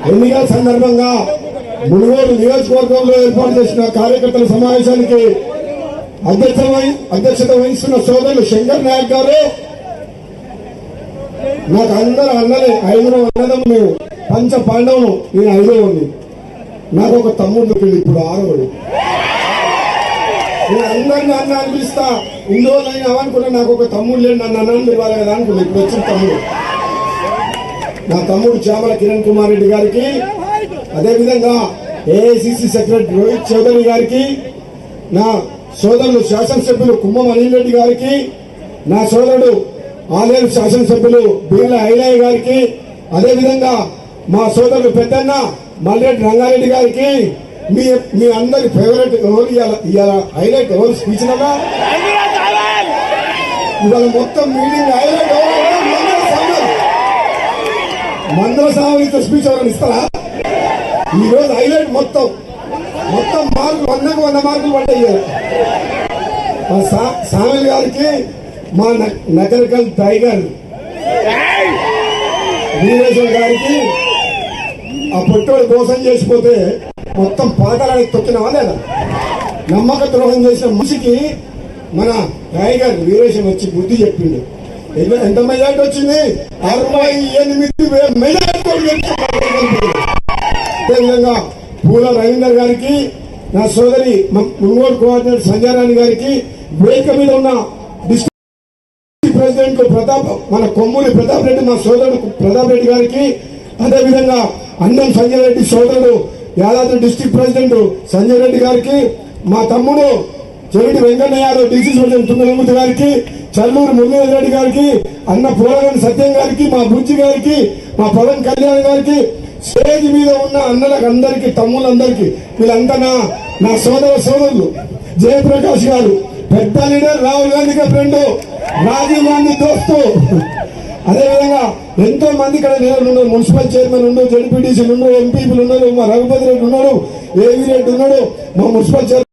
ఎన్నికల సందర్భంగా మునుగోడు నియోజకవర్గంలో ఏర్పాటు చేసిన కార్యకర్తల సమావేశానికి అధ్యక్షత వహిస్తున్న సోదరులు శంకర్ నాయక్ గారు, నాకు అందరూ అన్నలే, 5 అన్నదం మేము పంచ పాండవులు, నేను 5వ ఉంది. నాకు ఒక తమ్ముడు దొరికింది, ఇప్పుడు 6వడు. నేను అందరిని అన్న అనిపిస్తా, ఇన్ని రోజులు అయినా అవనుకున్నా నాకు ఒక తమ్ముడు లేడు, నన్ను అన్నది ఇవ్వాలి కదా అనుకున్నా. ఇప్పుడు వచ్చిన తమ్ముడు నా తమ్ముడు చామల కిరణ్ కుమార్ రెడ్డి గారికి, అదేవిధంగా ఏఐసిసి సెక్రటరీ రోహిత్ చౌదరి గారికి, నా సోదరులు శాసనసభ్యులు కుమ్మం అనిల్ రెడ్డి గారికి, నా సోదరుడు ఆలేరు శాసనసభ్యులు బీర్ల ఐలయ్య గారికి, అదేవిధంగా మా సోదరుడు పెద్దన్న మల్రెడ్డి రంగారెడ్డి గారికి, మీ అందరి ఫేవరెట్ ఎవరు ఇవాళ హైలైట్ ఎవరు స్పీచ్ కదా ఇవాళ మొత్తం మీటింగ్ హైలైట్ మందల సామర్థ్య స్పీచ్ ఎవరైనా ఇస్తారా? ఈ రోజు హైలైట్ మొత్తం మార్కులు 100 మార్కులు పడ్డాయి. మా సామిల్ గారికి, మా నగరికల్ టైగర్ వీరేశ్వర్ గారికి, ఆ పొట్టోడు మోసం చేసిపోతే మొత్తం పాతాళానికి తొక్కినావా లేదా? నమ్మక ద్రోహం చేసిన మనిషికి మన టైగర్ వీరేశం వచ్చి బుద్ధి చెప్పిండు. ఎంత మెజార్టీ వచ్చింది? 68,000 మెజార్టీ. అదేవిధంగా పూల రవీందర్ గారికి, నా సోదరి మున్గోడు కోఆర్డినేటర్ సంజయరాణి గారికి, వేదిక మీద ఉన్న డిస్ట్రిక్ట్ ప్రెసిడెంట్ మన కొమ్మూరి ప్రతాప్ రెడ్డి, మా సోదరుడు ప్రతాప్ రెడ్డి గారికి, అదేవిధంగా అన్నం సంజయ్ రెడ్డి సోదరుడు యాదాద్రి డిస్ట్రిక్ట్ ప్రెసిడెంట్ సంజయ్ రెడ్డి గారికి, మా తమ్ముడు చెవిటి వెంకయ్య యాదవ్ డిసిసి ప్రెసిడెంట్ తుంగలమూర్తి గారికి, చల్లూరు మురళీధర్ రెడ్డి గారికి, అన్న పూలగని సత్యం గారికి, మా బుజ్జి గారికి, మా పవన్ కళ్యాణ్ గారికి, స్టేజ్ మీద ఉన్న అన్నలకు అందరికి, తమ్ముళ్ళందరికీ, వీళ్ళంతా నా సోదరులు. జయప్రకాష్ గారు పెద్ద లీడర్, రాహుల్ గాంధీ గారి ఫ్రెండ్, రాజీవ్ గాంధీ దోస్తు. అదేవిధంగా ఎంతో మంది ఇక్కడ ఉన్నారు, మున్సిపల్ చైర్మన్ ఉన్నారు, జడ్పీటీసీలు ఉన్నారు, ఎంపీలు ఉన్నారు, మా రఘుపతి రెడ్డి ఉన్నాడు, ఏవి రెడ్డి ఉన్నాడు, మా మున్సిపల్ చైర్మన్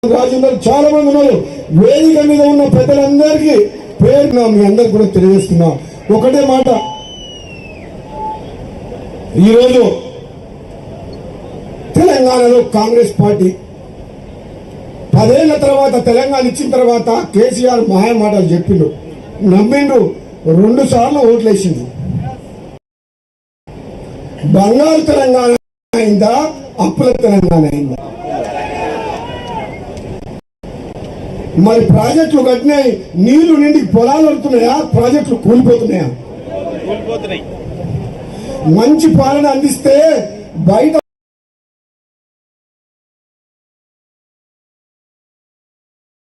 రాజేందర్, చాలా మంది ఉన్నారు. వేదిక మీద ఉన్న పెద్దలందరికీ పేరు మీ అందరికి కూడా తెలియజేస్తున్నా. ఒకటే మాట, ఈరోజు తెలంగాణలో కాంగ్రెస్ పార్టీ 10 ఏళ్ల తర్వాత తెలంగాణ ఇచ్చిన తర్వాత కేసీఆర్ మాయ మాటలు చెప్పిండు, నమ్మిండు, 2 సార్లు ఓట్లేసింది. బంగారు తెలంగాణ అయిందా, అప్పుల తెలంగాణ అయిందా? మరి ప్రాజెక్టులు కట్టినాయి, నీళ్లు నిండి పొలాలు వస్తున్నాయా, ప్రాజెక్టులు కూలిపోతున్నాయా? మంచి పాలన అందిస్తే బయట